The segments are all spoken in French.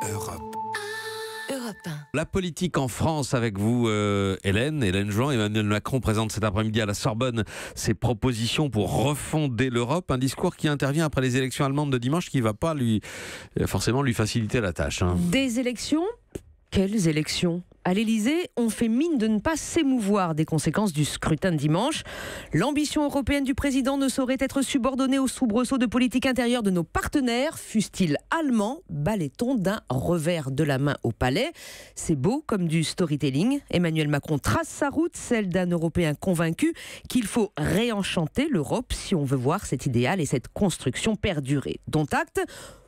Europe. Europe 1. La politique en France avec vous, Hélène Jouan. Emmanuel Macron présente cet après-midi à la Sorbonne ses propositions pour refonder l'Europe. Un discours qui intervient après les élections allemandes de dimanche qui ne va pas forcément lui faciliter la tâche. Des élections ? Quelles élections ? À l'Elysée, on fait mine de ne pas s'émouvoir des conséquences du scrutin de dimanche. L'ambition européenne du président ne saurait être subordonnée aux soubresauts de politique intérieure de nos partenaires, fussent-ils allemands, balait-on d'un revers de la main au palais. C'est beau comme du storytelling. Emmanuel Macron trace sa route, celle d'un Européen convaincu qu'il faut réenchanter l'Europe si on veut voir cet idéal et cette construction perdurer. Dont acte.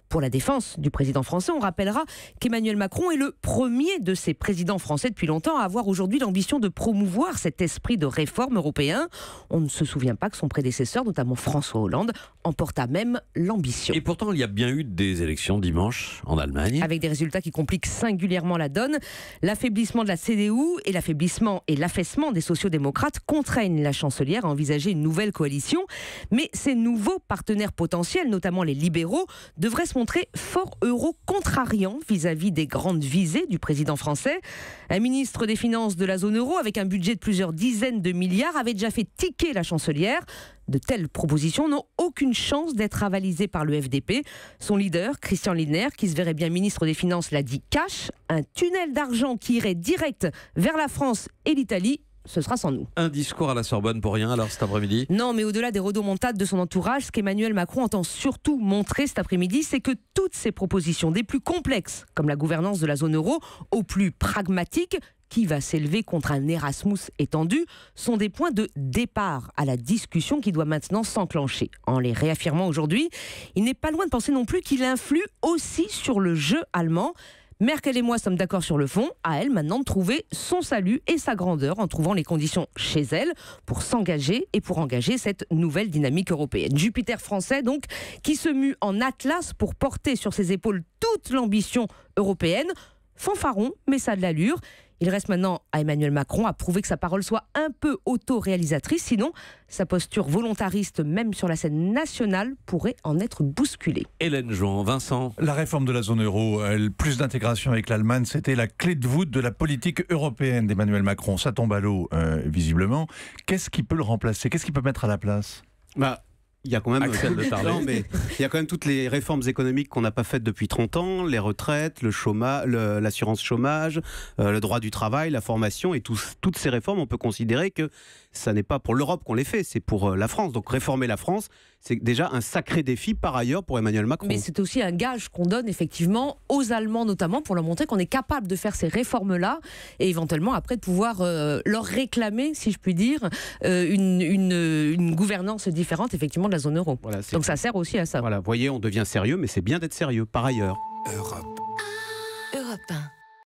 Pour la défense du président français, on rappellera qu'Emmanuel Macron est le premier de ces présidents français depuis longtemps à avoir aujourd'hui l'ambition de promouvoir cet esprit de réforme européen. On ne se souvient pas que son prédécesseur, notamment François Hollande, emporta même l'ambition. Et pourtant, il y a bien eu des élections dimanche en Allemagne. Avec des résultats qui compliquent singulièrement la donne. L'affaiblissement de la CDU et l'affaiblissement et l'affaissement des sociaux-démocrates contraignent la chancelière à envisager une nouvelle coalition. Mais ces nouveaux partenaires potentiels, notamment les libéraux, devraient se montrer fort euro-contrariant vis-à-vis des grandes visées du président français. Un ministre des Finances de la zone euro avec un budget de plusieurs dizaines de milliards avait déjà fait tiquer la chancelière. De telles propositions n'ont aucune chance d'être avalisées par le FDP. Son leader, Christian Lindner, qui se verrait bien ministre des Finances, l'a dit cash. Un tunnel d'argent qui irait direct vers la France et l'Italie. Ce sera sans nous. Un discours à la Sorbonne pour rien alors cet après-midi ? Non, mais au-delà des rodomontades de son entourage, ce qu'Emmanuel Macron entend surtout montrer cet après-midi, c'est que toutes ces propositions, des plus complexes, comme la gouvernance de la zone euro, aux plus pragmatiques, qui va s'élever contre un Erasmus étendu, sont des points de départ à la discussion qui doit maintenant s'enclencher. En les réaffirmant aujourd'hui, il n'est pas loin de penser non plus qu'il influe aussi sur le jeu allemand. Merkel et moi sommes d'accord sur le fond, à elle maintenant de trouver son salut et sa grandeur en trouvant les conditions chez elle pour s'engager et pour engager cette nouvelle dynamique européenne. Jupiter français donc qui se mue en Atlas pour porter sur ses épaules toute l'ambition européenne. Fanfaron, mais ça a de l'allure. Il reste maintenant à Emmanuel Macron à prouver que sa parole soit un peu auto-réalisatrice, sinon sa posture volontariste, même sur la scène nationale, pourrait en être bousculée. Hélène Jouan, Vincent. La réforme de la zone euro, plus d'intégration avec l'Allemagne, c'était la clé de voûte de la politique européenne d'Emmanuel Macron. Ça tombe à l'eau, visiblement. Qu'est-ce qui peut le remplacer ? Qu'est-ce qui peut mettre à la place ? Il y a quand même non, mais il y a quand même toutes les réformes économiques qu'on n'a pas faites depuis 30 ans, les retraites, le chômage, l'assurance chômage, le droit du travail, la formation et toutes ces réformes, on peut considérer que ça n'est pas pour l'Europe qu'on les fait, c'est pour la France. Donc réformer la France, c'est déjà un sacré défi par ailleurs pour Emmanuel Macron. Mais c'est aussi un gage qu'on donne effectivement aux Allemands notamment pour leur montrer qu'on est capable de faire ces réformes-là et éventuellement après de pouvoir leur réclamer, si je puis dire, une gouvernance différente effectivement de la zone euro. Voilà, donc ça sert aussi à ça. Voilà, vous voyez, on devient sérieux, mais c'est bien d'être sérieux par ailleurs. Europe 1.